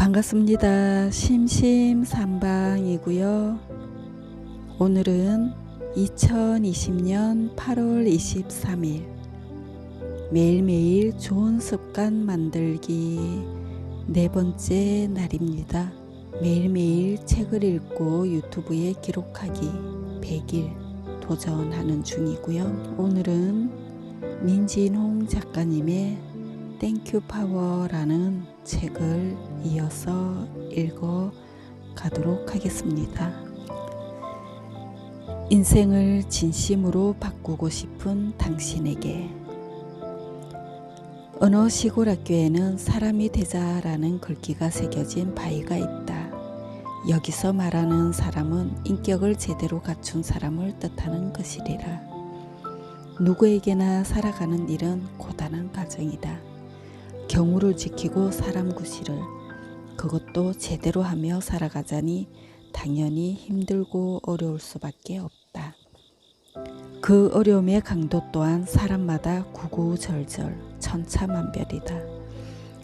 반갑습니다. 심심삼방이고요. 오늘은 2020년 8월 23일 매일매일 좋은 습관 만들기 네 번째 날입니다. 매일매일 책을 읽고 유튜브에 기록하기 100일 도전하는 중이고요. 오늘은 민진홍 작가님의 땡큐 파워라는 책을 이어서 읽어 가도록 하겠습니다. 인생을 진심으로 바꾸고 싶은 당신에게. 어느 시골 학교에는 사람이 되자라는 글귀가 새겨진 바위가 있다. 여기서 말하는 사람은 인격을 제대로 갖춘 사람을 뜻하는 것이리라. 누구에게나 살아가는 일은 고단한 과정이다. 경우를 지키고 사람 구실을, 그것도 제대로 하며 살아가자니 당연히 힘들고 어려울 수밖에 없다. 그 어려움의 강도 또한 사람마다 구구절절 천차만별이다.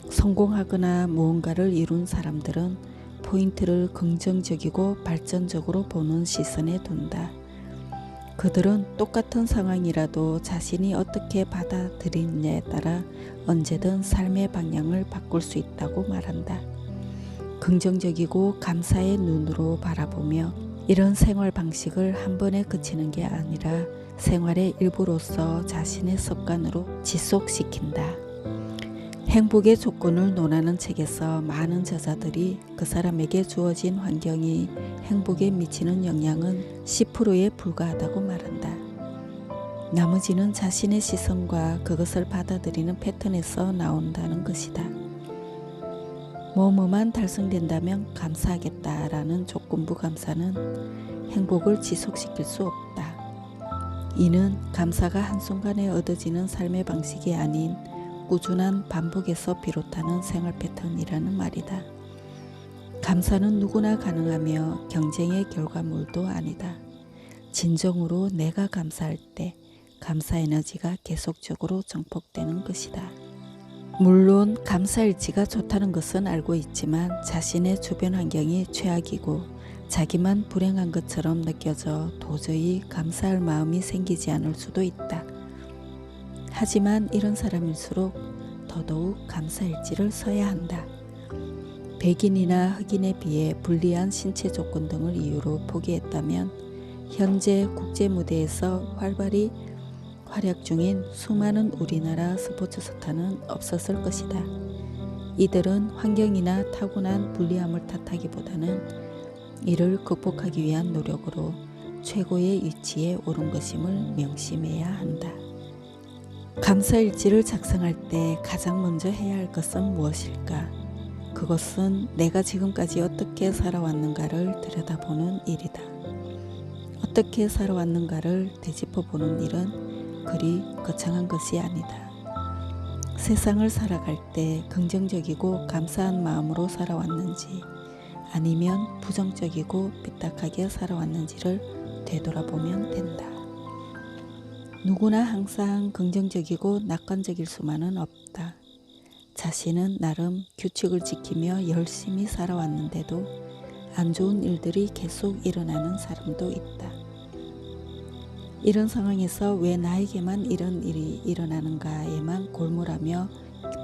성공하거나 무언가를 이룬 사람들은 포인트를 긍정적이고 발전적으로 보는 시선에 둔다. 그들은 똑같은 상황이라도 자신이 어떻게 받아들이느냐에 따라 언제든 삶의 방향을 바꿀 수 있다고 말한다. 긍정적이고 감사의 눈으로 바라보며 이런 생활 방식을 한 번에 그치는 게 아니라 생활의 일부로서 자신의 습관으로 지속시킨다. 행복의 조건을 논하는 책에서 많은 저자들이 그 사람에게 주어진 환경이 행복에 미치는 영향은 10%에 불과하다고 말한다. 나머지는 자신의 시선과 그것을 받아들이는 패턴에서 나온다는 것이다. 뭐뭐만 달성된다면 감사하겠다라는 조건부 감사는 행복을 지속시킬 수 없다. 이는 감사가 한순간에 얻어지는 삶의 방식이 아닌 꾸준한 반복에서 비롯하는 생활 패턴이라는 말이다. 감사는 누구나 가능하며 경쟁의 결과물도 아니다. 진정으로 내가 감사할 때 감사 에너지가 계속적으로 증폭되는 것이다. 물론 감사일지가 좋다는 것은 알고 있지만 자신의 주변 환경이 최악이고 자기만 불행한 것처럼 느껴져 도저히 감사할 마음이 생기지 않을 수도 있다. 하지만 이런 사람일수록 더더욱 감사일지를 써야 한다. 백인이나 흑인에 비해 불리한 신체 조건 등을 이유로 포기했다면 현재 국제 무대에서 활발히 활약 중인 수많은 우리나라 스포츠 스타는 없었을 것이다. 이들은 환경이나 타고난 불리함을 탓하기보다는 이를 극복하기 위한 노력으로 최고의 위치에 오른 것임을 명심해야 한다. 감사일지를 작성할 때 가장 먼저 해야 할 것은 무엇일까? 그것은 내가 지금까지 어떻게 살아왔는가를 들여다보는 일이다. 어떻게 살아왔는가를 되짚어보는 일은 그리 거창한 것이 아니다. 세상을 살아갈 때 긍정적이고 감사한 마음으로 살아왔는지 아니면 부정적이고 삐딱하게 살아왔는지를 되돌아보면 된다. 누구나 항상 긍정적이고 낙관적일 수만은 없다. 자신은 나름 규칙을 지키며 열심히 살아왔는데도 안 좋은 일들이 계속 일어나는 사람도 있다. 이런 상황에서 왜 나에게만 이런 일이 일어나는가에만 골몰하며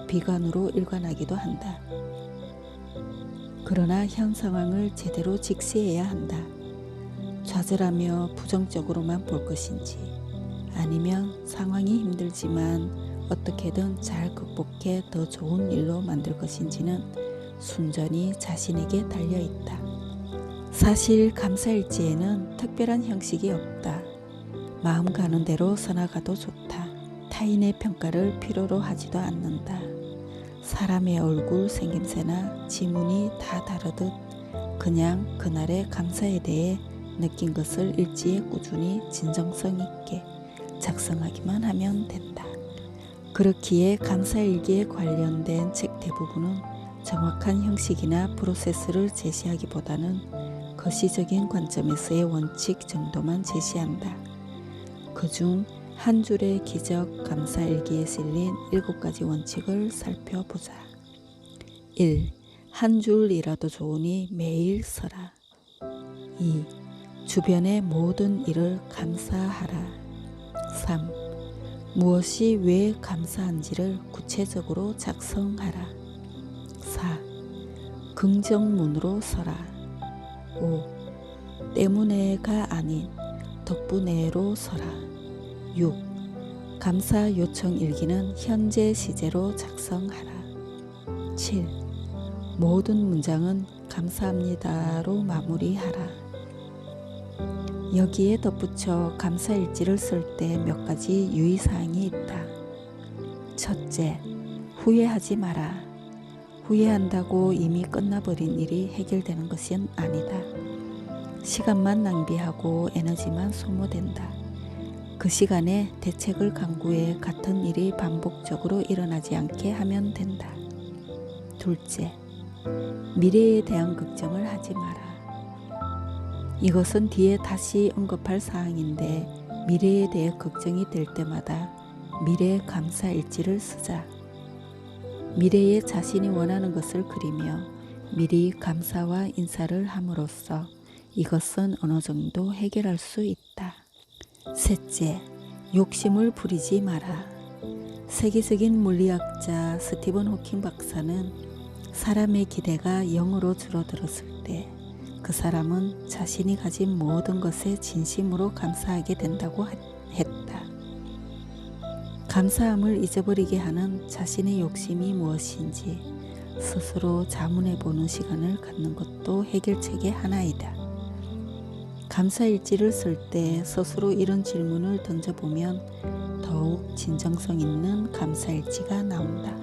비관으로 일관하기도 한다. 그러나 현 상황을 제대로 직시해야 한다. 좌절하며 부정적으로만 볼 것인지 아니면 상황이 힘들지만 어떻게든 잘 극복해 더 좋은 일로 만들 것인지는 순전히 자신에게 달려있다. 사실 감사일지에는 특별한 형식이 없다. 마음 가는 대로 써나가도 좋다. 타인의 평가를 필요로 하지도 않는다. 사람의 얼굴 생김새나 지문이 다 다르듯 그냥 그날의 감사에 대해 느낀 것을 일지에 꾸준히 진정성 있게 작성하기만 하면 된다. 그렇기에 감사일기에 관련된 책 대부분은 정확한 형식이나 프로세스를 제시하기보다는 거시적인 관점에서의 원칙 정도만 제시한다. 그중 한 줄의 기적 감사일기에 실린 7가지 원칙을 살펴보자. 1. 한 줄이라도 좋으니 매일 써라. 2. 주변의 모든 일을 감사하라. 3. 무엇이 왜 감사한지를 구체적으로 작성하라. 4. 긍정문으로 써라. 5. 때문에가 아닌 덕분에로 써라. 6. 감사 요청 일기는 현재 시제로 작성하라. 7. 모든 문장은 감사합니다로 마무리하라. 여기에 덧붙여 감사일지를 쓸 때 몇 가지 유의사항이 있다. 첫째, 후회하지 마라. 후회한다고 이미 끝나버린 일이 해결되는 것은 아니다. 시간만 낭비하고 에너지만 소모된다. 그 시간에 대책을 강구해 같은 일이 반복적으로 일어나지 않게 하면 된다. 둘째, 미래에 대한 걱정을 하지 마라. 이것은 뒤에 다시 언급할 사항인데 미래에 대해 걱정이 될 때마다 미래 감사일지를 쓰자. 미래에 자신이 원하는 것을 그리며 미리 감사와 인사를 함으로써 이것은 어느 정도 해결할 수 있다. 셋째, 욕심을 부리지 마라. 세계적인 물리학자 스티븐 호킹 박사는 사람의 기대가 0으로 줄어들었을 때 그 사람은 자신이 가진 모든 것에 진심으로 감사하게 된다고 했다. 감사함을 잊어버리게 하는 자신의 욕심이 무엇인지 스스로 자문해 보는 시간을 갖는 것도 해결책의 하나이다. 감사일지를 쓸 때 스스로 이런 질문을 던져보면 더욱 진정성 있는 감사일지가 나온다.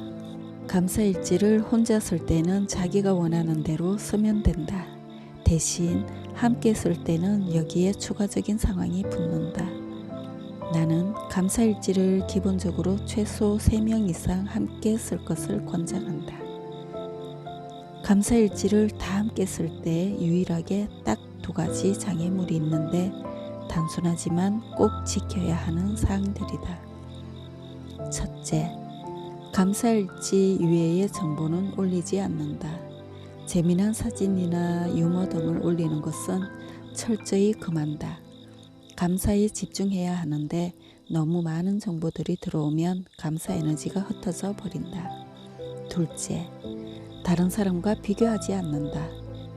감사일지를 혼자 쓸 때는 자기가 원하는 대로 쓰면 된다. 대신 함께 쓸 때는 여기에 추가적인 상황이 붙는다. 나는 감사일지를 기본적으로 최소 3명 이상 함께 쓸 것을 권장한다. 감사일지를 다 함께 쓸 때 유일하게 딱 2가지 장애물이 있는데 단순하지만 꼭 지켜야 하는 사항들이다. 첫째, 감사일지 이외의 정보는 올리지 않는다. 재미난 사진이나 유머 등을 올리는 것은 철저히 금한다. 감사에 집중해야 하는데 너무 많은 정보들이 들어오면 감사 에너지가 흩어져 버린다. 둘째, 다른 사람과 비교하지 않는다.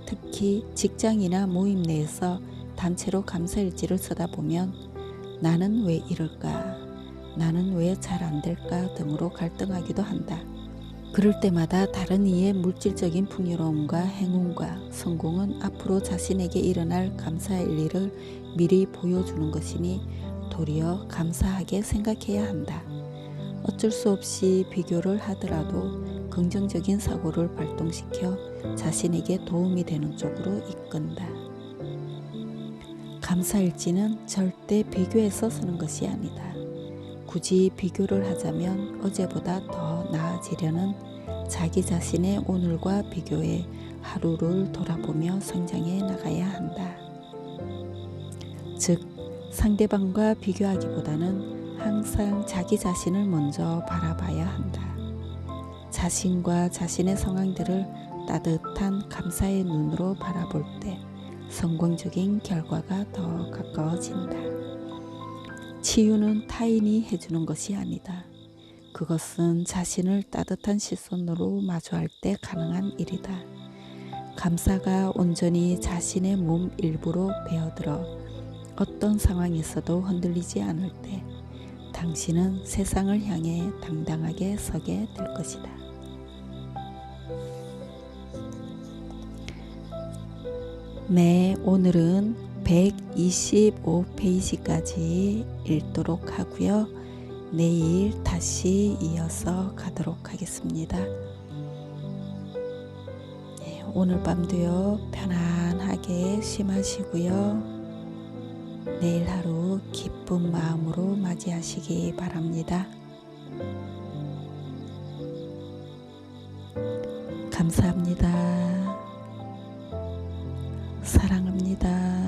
특히 직장이나 모임 내에서 단체로 감사일지를 쓰다 보면 나는 왜 이럴까? 나는 왜 잘 안 될까? 등으로 갈등하기도 한다. 그럴 때마다 다른 이의 물질적인 풍요로움과 행운과 성공은 앞으로 자신에게 일어날 감사할 일을 미리 보여주는 것이니 도리어 감사하게 생각해야 한다. 어쩔 수 없이 비교를 하더라도 긍정적인 사고를 발동시켜 자신에게 도움이 되는 쪽으로 이끈다. 감사일지는 절대 비교해서 쓰는 것이 아니다. 굳이 비교를 하자면 어제보다 더 나아지려는 자기 자신의 오늘과 비교해 하루를 돌아보며 성장해 나가야 한다. 즉, 상대방과 비교하기보다는 항상 자기 자신을 먼저 바라봐야 한다. 자신과 자신의 상황들을 따뜻한 감사의 눈으로 바라볼 때 성공적인 결과가 더 가까워진다. 치유는 타인이 해주는 것이 아니다. 그것은 자신을 따뜻한 시선으로 마주할 때 가능한 일이다. 감사가 온전히 자신의 몸 일부로 배어들어 어떤 상황에서도 흔들리지 않을 때 당신은 세상을 향해 당당하게 서게 될 것이다. 네, 오늘은 125페이지까지 읽도록 하고요. 내일 다시 이어서 가도록 하겠습니다. 네, 오늘 밤도요 편안하게 쉬마시고요. 내일 하루 기쁜 마음으로 맞이하시기 바랍니다. 감사합니다. 사랑합니다.